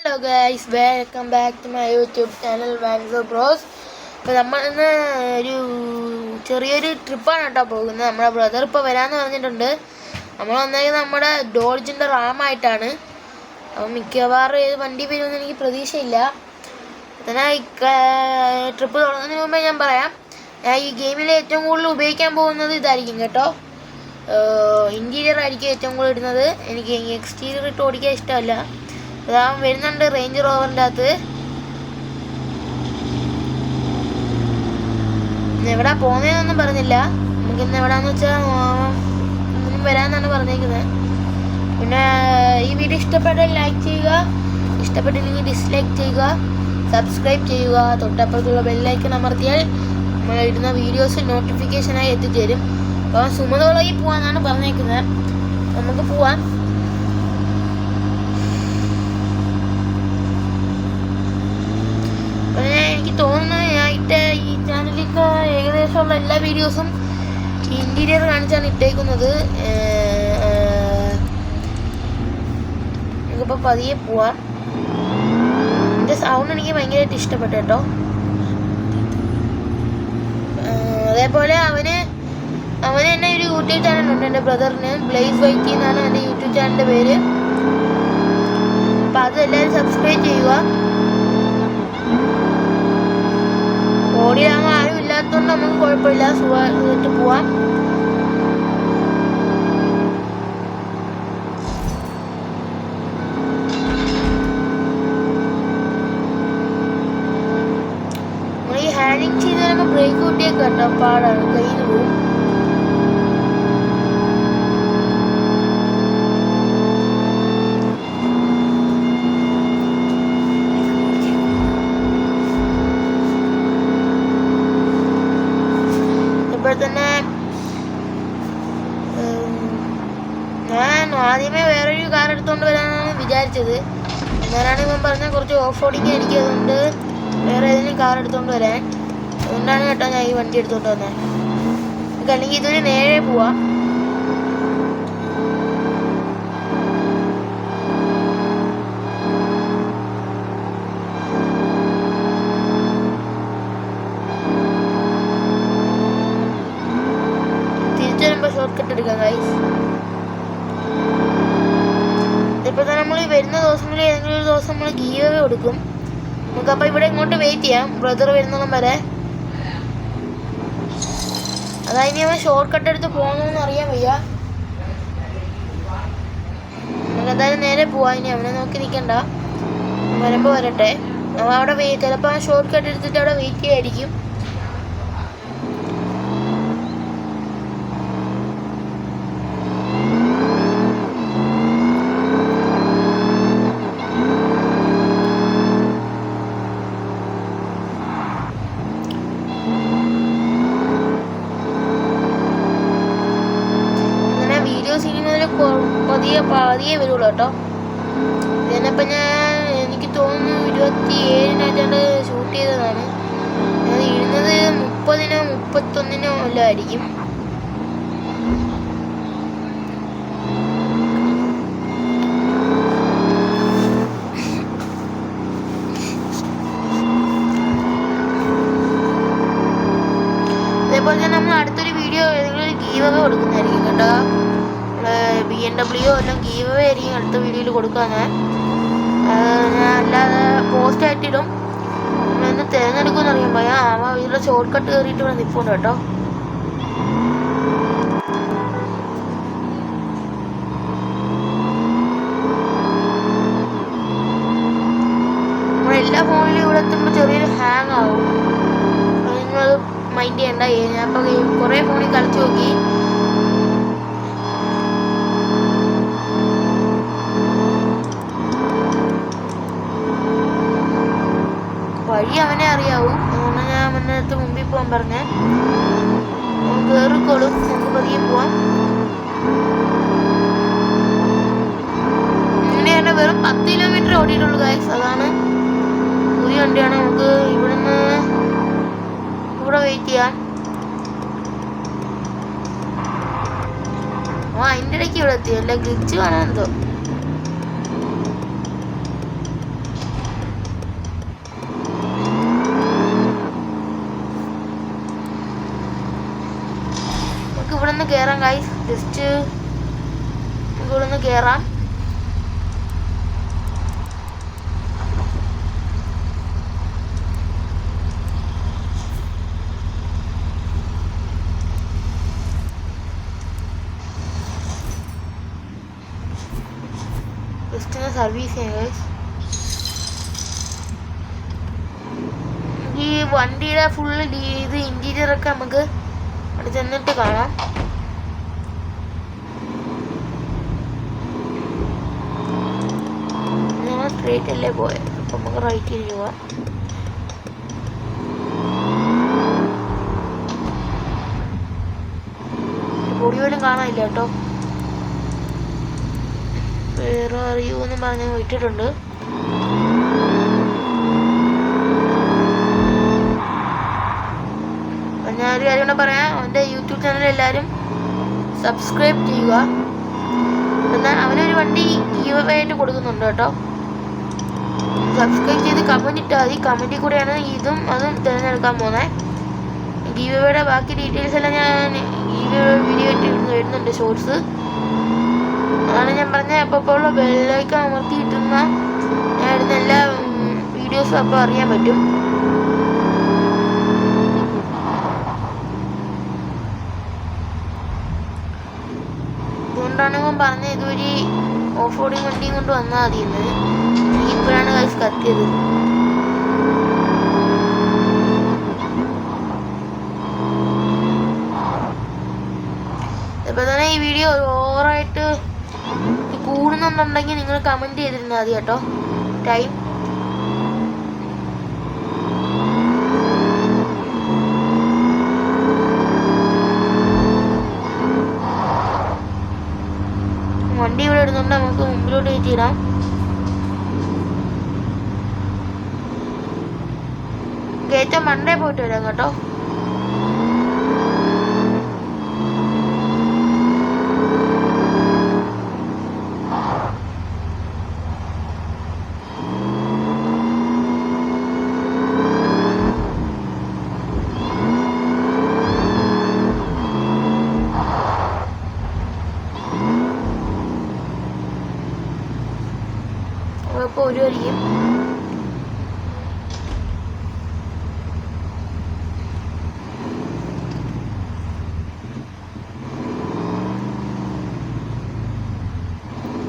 Hello guys, welcome back to my YouTube channel Vanzo Bros. അപ്പോൾ നമ്മൾ ഇന്ന് ഒരു ചെറിയൊരു ട്രിപ്പാണ് കേട്ടോ പോകുന്നത്. നമ്മുടെ ബ്രദർ ഇപ്പോൾ വരാമെന്ന് പറഞ്ഞിട്ടുണ്ട്. നമ്മൾ വന്നേക്കുന്നത് നമ്മുടെ ഡോഡ്ജിൻ്റെ റാമായിട്ടാണ്. അപ്പോൾ മിക്കവാറും ഏത് വണ്ടി വരുമെന്ന് എനിക്ക് പ്രതീക്ഷയില്ല. എന്നാൽ ഈ ട്രിപ്പ് തുടങ്ങുന്നതിന് മുമ്പേ ഞാൻ പറയാം, ഞാൻ ഈ ഗെയിമിൽ ഏറ്റവും കൂടുതൽ ഉപയോഗിക്കാൻ പോകുന്നത് ഇതായിരിക്കും കേട്ടോ. ഇൻറ്റീരിയർ ആയിരിക്കും ഏറ്റവും കൂടുതൽ ഇടുന്നത്. എനിക്ക് എക്സ്റ്റീരിയർ ഇട്ട് ഓടിക്കാൻ ഇഷ്ടമല്ല. അതാ വരുന്നുണ്ട് റേഞ്ച് റോവറിൻ്റെ അകത്ത്. എവിടാ പോകുന്നതെന്നൊന്നും പറഞ്ഞില്ല. നമുക്കിന്ന് എവിടാന്ന് വെച്ചാൽ ഇന്നും വരാമെന്നാണ് പറഞ്ഞേക്കുന്നത്. പിന്നെ ഈ വീഡിയോ ഇഷ്ടപ്പെട്ടാൽ ലൈക്ക് ചെയ്യുക, ഇഷ്ടപ്പെട്ടില്ലെങ്കിൽ ഡിസ്ലൈക്ക് ചെയ്യുക, സബ്സ്ക്രൈബ് ചെയ്യുക. തൊട്ടപ്പുറത്തുള്ള ബെല്ലൈക്കൺ അമർത്തിയാൽ നമ്മൾ ഇടുന്ന വീഡിയോസ് നോട്ടിഫിക്കേഷനായി എത്തിച്ചേരും. അപ്പോൾ സുമതോളയിൽ പോകാമെന്നാണ് പറഞ്ഞേക്കുന്നത്. നമുക്ക് പോവാം. എനിക്ക് തോന്നുന്നു ഈ ചാനലിലൊക്കെ ഏകദേശമുള്ള എല്ലാ വീഡിയോസും ഇൻറ്റീരിയർ കാണിച്ചാണ് ഇട്ടേക്കുന്നത്. നമുക്കിപ്പോൾ പതിയെ പോവാം. എൻ്റെ സൗണ്ട് എനിക്ക് ഭയങ്കരമായിട്ട് ഇഷ്ടപ്പെട്ടു കേട്ടോ. അതേപോലെ അവന് തന്നെ ഒരു യൂട്യൂബ് ചാനലുണ്ട് എൻ്റെ ബ്രദറിന്. ബ്ലേസ് വൈറ്റി എന്നാണ് എൻ്റെ യൂട്യൂബ് ചാനലിൻ്റെ പേര്. അപ്പോൾ അത് എല്ലാവരും സബ്സ്ക്രൈബ് ചെയ്യുക. ഓടിയാകുമ്പോൾ ആരും ഇല്ലാത്തതുകൊണ്ട് നമുക്ക് കുഴപ്പമില്ല, സുഖമായിട്ട് പോവാം. നമ്മൾ ഈ ഹാൻഡിങ് ചെയ്ത് വരുമ്പോൾ ബ്രേക്ക് കൂട്ടിയൊക്കെ കേട്ടോ പാടാണ്, കയ്യിൽ പോകും. തന്നെ ഞാൻ ആദ്യമേ വേറൊരു കാർ എടുത്തുകൊണ്ട് വരാനാണ് വിചാരിച്ചത്. ഞാനാണ് ഇവൻ പറഞ്ഞ കുറച്ച് ഓഫ് റോഡിങ് ആയിരിക്കും, അതുകൊണ്ട് വേറെ ഏതെങ്കിലും കാർ എടുത്തുകൊണ്ട് വരാൻ. അതുകൊണ്ടാണ് കേട്ടോ ഞാൻ ഈ വണ്ടി എടുത്തുകൊണ്ട് വന്നത്. നമുക്ക് അല്ലെങ്കിൽ ഇതൊരു നേരെ പോവാം. ഷോർട്ട് കട്ട് എടുക്കാം ഗൈസ്. ഇപ്പോൾ തന്നെ നമ്മൾ വരുന്ന ദിവസങ്ങളിൽ ഏതെങ്കിലും ഒരു ദിവസം നമ്മൾ ഗീവ് അവേ കൊടുക്കും. നമുക്കപ്പോൾ ഇവിടെ ഇങ്ങോട്ട് വെയിറ്റ് ചെയ്യാം ബ്രദർ വരുന്നതും വരെ. അതായത് അവൻ ഷോർട്ട് കട്ട് എടുത്ത് പോകണമെന്ന് അറിയാൻ വയ്യ. നമുക്ക് എന്തായാലും നേരെ പോവാം. ഇനി അവനെ നോക്കി നിൽക്കണ്ട, വരുമ്പോൾ വരട്ടെ. അവൻ അവിടെ ചിലപ്പോൾ അവൻ ഷോർട്ട് കട്ട് എടുത്തിട്ട് അവിടെ വെയിറ്റ് ചെയ്യായിരിക്കും. പതിയെ വരുള്ളൂ കേട്ടോ. ഇതിനിപ്പം എനിക്ക് തോന്നുന്നു 27-നായിട്ടാണ് ഷൂട്ട് ചെയ്തതാണ്. അത് ഇടുന്നത് 30-നോ 31-നോ എല്ലാം ആയിരിക്കും. അതേപോലെ തന്നെ നമ്മൾ അടുത്തൊരു വീഡിയോ ഏതെങ്കിലും ഒരു ഗീവ് അവേ കൊടുക്കുന്നതായിരിക്കും കേട്ടോ. BMW എല്ലാം ഗീവ് അവേ ആയിരിക്കും അടുത്ത വീഡിയോയിൽ കൊടുക്കാൻ. ഞാൻ അല്ലാതെ പോസ്റ്റ് ആയിട്ടിടും. നമ്മളൊന്ന് തിരഞ്ഞെടുക്കുമെന്ന് അറിയാൻ പോയാൽ ഇതിലുള്ള ഷോർട്ട് കട്ട് കയറിയിട്ട് ഇവിടെ നിൽപ്പുണ്ട് കേട്ടോ. നമ്മളെല്ലാ ഫോണിലും ഇവിടെ എത്തുമ്പോൾ ചെറിയൊരു ഹാങ് ആവും. നിങ്ങളത് മൈൻഡ് ചെയ്യണ്ട. ഞാൻ ഇപ്പോൾ കുറേ ഫോണിൽ കളിച്ചു നോക്കി. വഴി അവനെ അറിയാവൂ, അതുകൊണ്ട് ഞാൻ അവൻ്റെ അടുത്ത് മുമ്പിൽ പോകാൻ പറഞ്ഞേ. കയറിക്കോളും, നമുക്ക് പതിയെ പോവാം. ഇങ്ങനെ തന്നെ വെറും 10 കിലോമീറ്റർ ഓടിയിട്ടുള്ളൂ ഗൈസ്. അതാണ് പുതിയ വണ്ടിയാണ്. നമുക്ക് ഇവിടെ വെയിറ്റ് ചെയ്യാം. അതിൻ്റെ ഇടയ്ക്ക് ഇവിടെ എത്തി. അല്ല ഗ്ലിച്ച് കാണാൻ എന്തോ. കയറാം ഗൈസ്. ജസ്റ്റ് ഇവിടെ നിന്ന് കയറാം. ജസ്റ്റ് ഒന്ന് സർവീസ് ചെയ്യാം ഗൈസ്. ഈ വണ്ടിയുടെ ഫുള്ള് ഇത് ഇൻറ്റീരിയറൊക്കെ നമുക്ക് അവിടെ ചെന്നിട്ട് കാണാം. ഞങ്ങൾ സ്ട്രേറ്റ് അല്ലേ പോയത്, അപ്പം നമുക്ക് റൈറ്റ് തിരിഞ്ഞു പോവാം. പൊടി പോലും കാണാനില്ല കേട്ടോ. വേറെ അറിയൂ എന്ന് പറഞ്ഞ് ഇട്ടിട്ടുണ്ട്. ഞാനൊരു കാര്യം കൂടെ പറയാം, അവൻ്റെ യൂട്യൂബ് ചാനൽ എല്ലാവരും സബ്സ്ക്രൈബ് ചെയ്യുക. എന്നാൽ അവനൊരു വണ്ടി ഗീവ് അവേ ആയിട്ട് കൊടുക്കുന്നുണ്ട് കേട്ടോ. സബ്സ്ക്രൈബ് ചെയ്ത് കമൻറ്റ് ഇട്ടാൽ മതി. കമൻറ്റിൽ കൂടെയാണ് ഇതും അതും തിരഞ്ഞെടുക്കാൻ പോകുന്നത്. ഗീവ് അവേയുടെ ബാക്കി ഡീറ്റെയിൽസ് എല്ലാം ഞാൻ ഗീവ് അവേ വീഡിയോ ആയിട്ട് വരുന്നുണ്ട്, ഷോർട്സ്. അതാണ് ഞാൻ പറഞ്ഞത്. അപ്പോൾ ഉള്ള ബെല്ലൈക്കൺ അമർത്തി കിട്ടുന്ന ഞാൻ ഇടുന്ന എല്ലാ വീഡിയോസും അപ്പോൾ അറിയാൻ പറ്റും. അതുകൊണ്ടാണ് ഞാൻ പറഞ്ഞത് ഇതൊരു ഓഫ് റോഡിങ് വണ്ടിയും കൊണ്ട് വന്നാൽ മതിയെന്ന്. ഇപ്പോഴാണ് ഗൈസ് കത്തിയത്. ഇപ്പം തന്നെ ഈ വീഡിയോ ഓവറായിട്ട് കൂടുന്നുണ്ടെങ്കിൽ നിങ്ങൾ കമൻറ്റ് ചെയ്തിരുന്നാൽ മതി കേട്ടോ. ടൈം വണ്ടി ഇവിടെ ഇടുന്നുണ്ട്, നമുക്ക് മുമ്പിലോട്ട് കയറ്റിയിടാം. കയറ്റാൻ മണ്ടേ പോയിട്ട് വരാം കേട്ടോ. അപ്പോൾ ഒരു വരിയും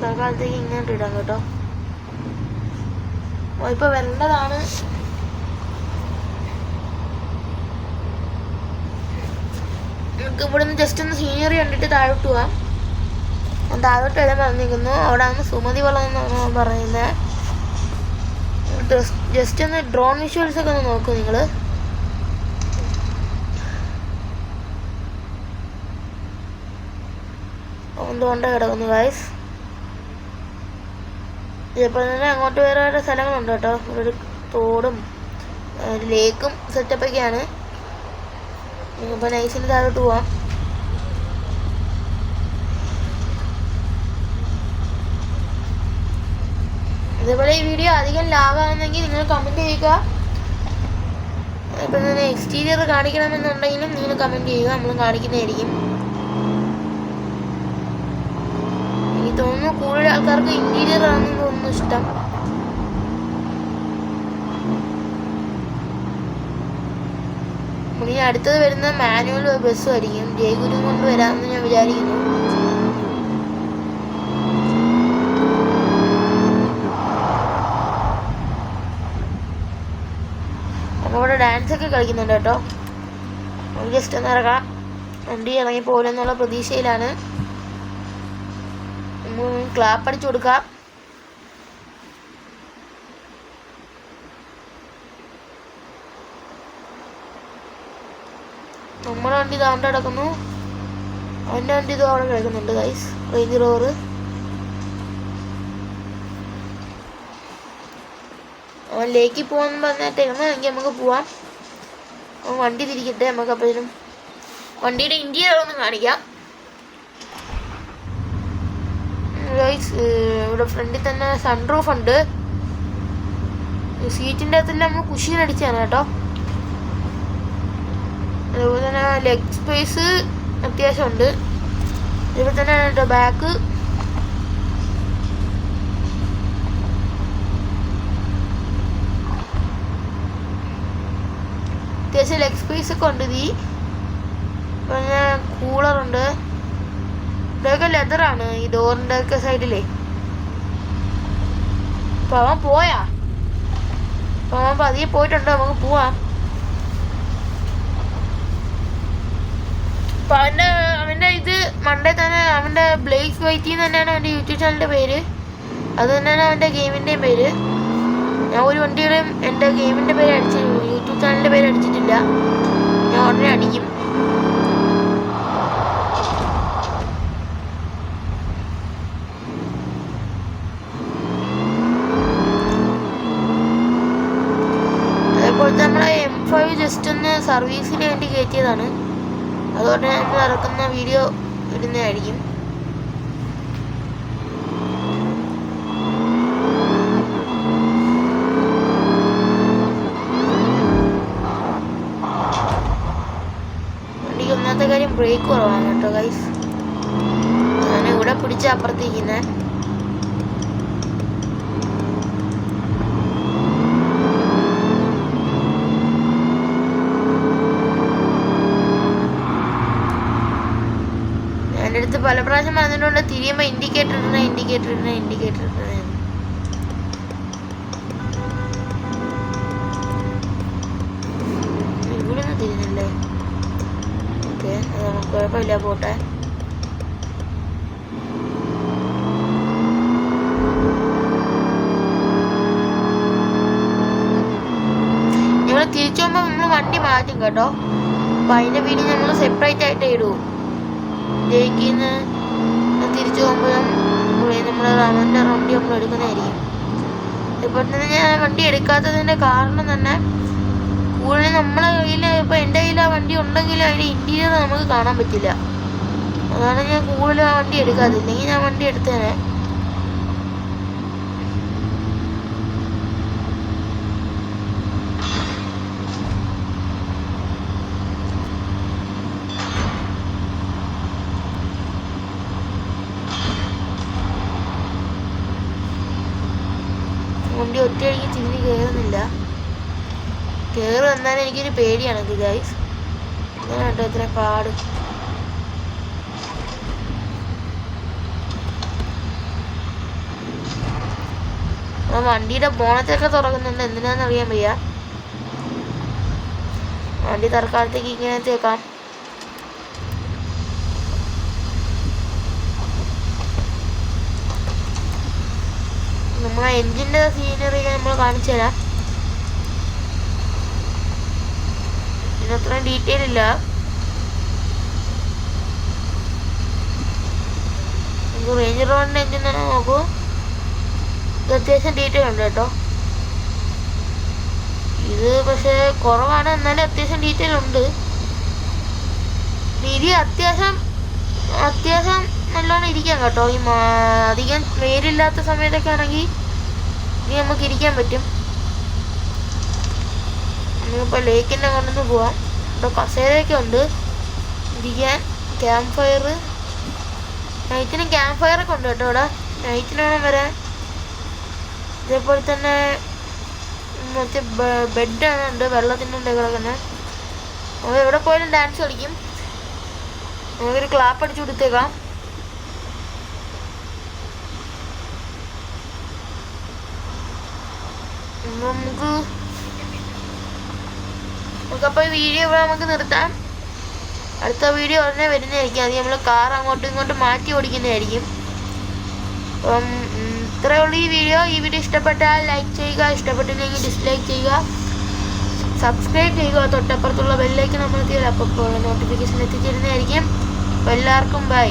തൽക്കാലത്തേക്ക് ഇങ്ങോട്ട് ഇടാം കേട്ടോ. ഇപ്പോൾ വരേണ്ടതാണ്. നമുക്ക് ഇവിടെ നിന്ന് ജസ്റ്റ് ഒന്ന് സീനറി കണ്ടിട്ട് താഴോട്ട് പോവാം. ഞാൻ താഴോട്ട് വരാൻ പറഞ്ഞിരിക്കുന്നു. അവിടെ ആണ് സുമതി വളം എന്നാണ് പറയുന്നത്. ജസ്റ്റ് ഒന്ന് ഡ്രോൺ വിഷ്വൽസ് ഒക്കെ ഒന്ന് നോക്കൂ നിങ്ങൾ. എന്തുകൊണ്ട് കിടക്കുന്നു ഗൈസ്. ഇതേപോലെ തന്നെ അങ്ങോട്ട് വേറെ വേറെ സ്ഥലങ്ങളുണ്ട് കേട്ടോ. ഇവിടെ ഒരു തോടും ഒരു ലേക്കും സെറ്റപ്പൊക്കെയാണ്. ഇപ്പോൾ നൈസിന് താഴോട്ട് പോവാം. അതേപോലെ ഈ വീഡിയോ അധികം ലാഭമാകുന്നെങ്കിൽ നിങ്ങൾ കമൻറ്റ് ചെയ്യുക. ഇപ്പം തന്നെ എക്സ്റ്റീരിയർ കാണിക്കണമെന്നുണ്ടെങ്കിലും നിങ്ങൾ കമൻറ്റ് ചെയ്യുക, നമ്മൾ കാണിക്കുന്നതായിരിക്കും. എനിക്ക് തോന്നുന്നു കൂടുതൽ ആൾക്കാർക്ക് ഇൻറ്റീരിയർ ആണെന്ന് തോന്നുന്നു ഇഷ്ടം. ഇനി അടുത്തത് വരുന്ന മാനുവൽ ബസ്സും ആയിരിക്കും. ജയഗുരു കൊണ്ട് വരാമെന്ന് ഞാൻ വിചാരിക്കുന്നു. അപ്പോൾ ഇവിടെ ഡാൻസൊക്കെ കളിക്കുന്നുണ്ട് കേട്ടോ. നമുക്ക് ജസ്റ്റ് ഒന്ന് ഇറങ്ങാം. വണ്ടി ഇറങ്ങി പോലെന്നുള്ള പ്രതീക്ഷയിലാണ്. ക്ലാപ്പ് അടിച്ചു കൊടുക്കാം. നമ്മുടെ വണ്ടി ഇതാണ്ട് കിടക്കുന്നു. അവൻ്റെ വണ്ടി ഇത് അവിടെ കിടക്കുന്നുണ്ട് ഗൈസ്. Range rover. അവൻ ലേക്ക് പോകാമെന്ന് പറഞ്ഞിട്ടേക്കുന്നു. എങ്കിൽ നമുക്ക് പോവാം. അവൻ വണ്ടി തിരിക്കട്ടെ. നമുക്ക് അപ്പോഴും വണ്ടിയുടെ ഇൻറ്റീരിയർ ഒന്ന് കാണിക്കാം ഗൈസ്. ഇവിടെ ഫ്രണ്ടിൽ തന്നെ സൺറൂഫ് ഉണ്ട്. സീറ്റിൻ്റെ അകത്തെല്ലാം നമ്മൾ കുഷ്യനടിച്ചാണ് കേട്ടോ. അതുപോലെ തന്നെ ലെഗ് സ്പേസ് അത്യാവശ്യമുണ്ട്. ഇതിപ്പോൾ തന്നെ കേട്ടോ ബാക്ക്. അത്യാവശ്യം ലെഗ് സ്പേസ് ഒക്കെ ഉണ്ട്. പിന്നെ കൂളറുണ്ട്. ഇതൊക്കെ ലെതറാണ് ഈ ഡോറിൻ്റെ ഒക്കെ സൈഡിലേ. അപ്പം അവൻ പോയാ? അപ്പം അവൻ പതിയെ പോയിട്ടുണ്ട്. നമുക്ക് പോവാം. അപ്പം അവൻ്റെ ഇത് മണ്ടേ തന്നെ അവൻ്റെ ബ്ലേസ് വൈറ്റി എന്ന് തന്നെയാണ് അവൻ്റെ യൂട്യൂബ് ചാനലിൻ്റെ പേര്. അത് തന്നെയാണ് അവൻ്റെ ഗെയിമിൻ്റെയും പേര്. ഞാൻ ഒരു വണ്ടിയുടെയും എൻ്റെ ഗെയിമിൻ്റെ പേര് യൂട്യൂബ് ചാനലിൻ്റെ പേര് അടിച്ചിട്ടില്ല. ഞാൻ ഉടനെ അടിക്കും. അതേപോലെ നമ്മളെ M5 ജസ്റ്റ് ഒന്ന് സർവീസിന് വേണ്ടി കയറ്റിയതാണ്. അതുകൊണ്ട് നമ്മൾ ഇറക്കുന്ന വീഡിയോ ഇടുന്നതായിരിക്കും. വണ്ടിക്ക് ഒന്നാമത്തെ കാര്യം ബ്രേക്ക് കുറവാണ് കേട്ടോ ഗൈസ്. ഞാൻ ഇവിടെ പിടിച്ച അപ്പുറത്തേക്കുന്നത്. എൻ്റെ അടുത്ത് പല പ്രാവശ്യം പറഞ്ഞിട്ടുണ്ട് തിരിയുമ്പോൾ ഇൻഡിക്കേറ്റർ ഇടണേ. ഇവിടെ ഒന്നും തിരിഞ്ഞില്ലേ? ഓക്കെ, അത് നമുക്ക് കുഴപ്പമില്ല, പോട്ടെ. ഞങ്ങൾ തിരിച്ചു പോകുമ്പോൾ നമ്മൾ വണ്ടി മാറ്റും കേട്ടോ. അപ്പം അതിൻ്റെ വീഡിയോ നമ്മൾ സെപ്പറേറ്റ് ആയിട്ട് ഇടും. ജയിക്കുന്ന തിരിച്ചു പോകുമ്പോഴും നമ്മൾ അവൻ്റെ വണ്ടി നമ്മൾ എടുക്കുന്നതായിരിക്കും. ഇപ്പോൾ തന്നെ ഞാൻ വണ്ടി എടുക്കാത്തതിൻ്റെ കാരണം തന്നെ കൂടുതൽ നമ്മളെ കയ്യിൽ ഇപ്പോൾ എൻ്റെ കയ്യിൽ ആ വണ്ടി ഉണ്ടെങ്കിൽ അതിൻ്റെ ഇൻറ്റീരിയർ നമുക്ക് കാണാൻ പറ്റില്ല. അതാണ് ഞാൻ കൂടുതൽ ആ വണ്ടി എടുക്കാതില്ലെങ്കിൽ ഞാൻ വണ്ടി എടുത്തേനെ. വണ്ടി ഒറ്റയടിക്ക് തിരിഞ്ഞ് കയറുന്നില്ല. കയറി വന്നാലും എനിക്കൊരു പേടിയാണ് ഇത് ഗൈസ്. അങ്ങനെ കേട്ടോ ഇത്ര പാട്. വണ്ടിയുടെ ബോണറ്റൊക്കെ തുറക്കുന്നുണ്ട്. എന്തിനാന്ന് അറിയാൻ വയ്യ. വണ്ടി തൽക്കാലത്തേക്ക് ഇങ്ങനെ തേക്കാം. നമ്മളെ എൻജിൻ്റെ സീനറി നമ്മൾ കാണിച്ചു തരാം. ഇതിനത്രയും ഡീറ്റെയിൽ ഇല്ല. നമുക്ക് റേഞ്ച് റോഡിൻ്റെ എൻജിൻ തന്നെ നോക്കൂ. ഇത് അത്യാവശ്യം ഡീറ്റെയിൽ ഉണ്ട് കേട്ടോ. ഇത് പക്ഷേ കുറവാണ്, എന്നാലും അത്യാവശ്യം ഡീറ്റെയിൽ ഉണ്ട്. ഇത് അത്യാവശ്യം നല്ലോണം ഇരിക്കാം കേട്ടോ. ഈ അധികം വെയിലില്ലാത്ത സമയത്തൊക്കെ ആണെങ്കിൽ ഇനി നമുക്ക് ഇരിക്കാൻ പറ്റും. നമുക്കിപ്പോൾ ലേക്കിൻ്റെ കൊണ്ടൊന്ന് പോവാം. ഇവിടെ കസേരയൊക്കെ ഉണ്ട് ഇരിക്കാൻ. ക്യാമ്പ് ഫയർ, നൈറ്റിന് ക്യാമ്പ് ഫയറൊക്കെ ഉണ്ട് കേട്ടോ ഇവിടെ. നൈറ്റിന് വേണം വരാൻ. ഇതേപോലെ തന്നെ മറ്റേ ബെഡാണ് ഉണ്ട്, വെള്ളത്തിൻ്റെ ഉണ്ട് കിടക്കുന്നത്. നമ്മൾ എവിടെ പോയാലും ഡാൻസ് കളിക്കും. നമുക്കൊരു ക്ലാപ്പ് അടിച്ചു കൊടുത്തേക്കാം. നമുക്കപ്പോൾ ഈ വീഡിയോ ഇവിടെ നമുക്ക് നിർത്താം. അടുത്ത വീഡിയോ ഉടനെ വരുന്നതായിരിക്കും. അത് നമ്മൾ കാർ അങ്ങോട്ടും ഇങ്ങോട്ടും മാറ്റി ഓടിക്കുന്നതായിരിക്കും. അപ്പം ഇത്രയേ ഉള്ളൂ ഈ വീഡിയോ. ഈ വീഡിയോ ഇഷ്ടപ്പെട്ടാൽ ലൈക്ക് ചെയ്യുക, ഇഷ്ടപ്പെട്ടില്ലെങ്കിൽ ഡിസ്ലൈക്ക് ചെയ്യുക, സബ്സ്ക്രൈബ് ചെയ്യുക, തൊട്ടപ്പുറത്തുള്ള ബെല്ലൈക്കൺ അമർത്തിയാൽ അപ്പോൾ നോട്ടിഫിക്കേഷൻ എത്തിച്ചേരുന്നതായിരിക്കും. അപ്പോൾ എല്ലാവർക്കും ബൈ.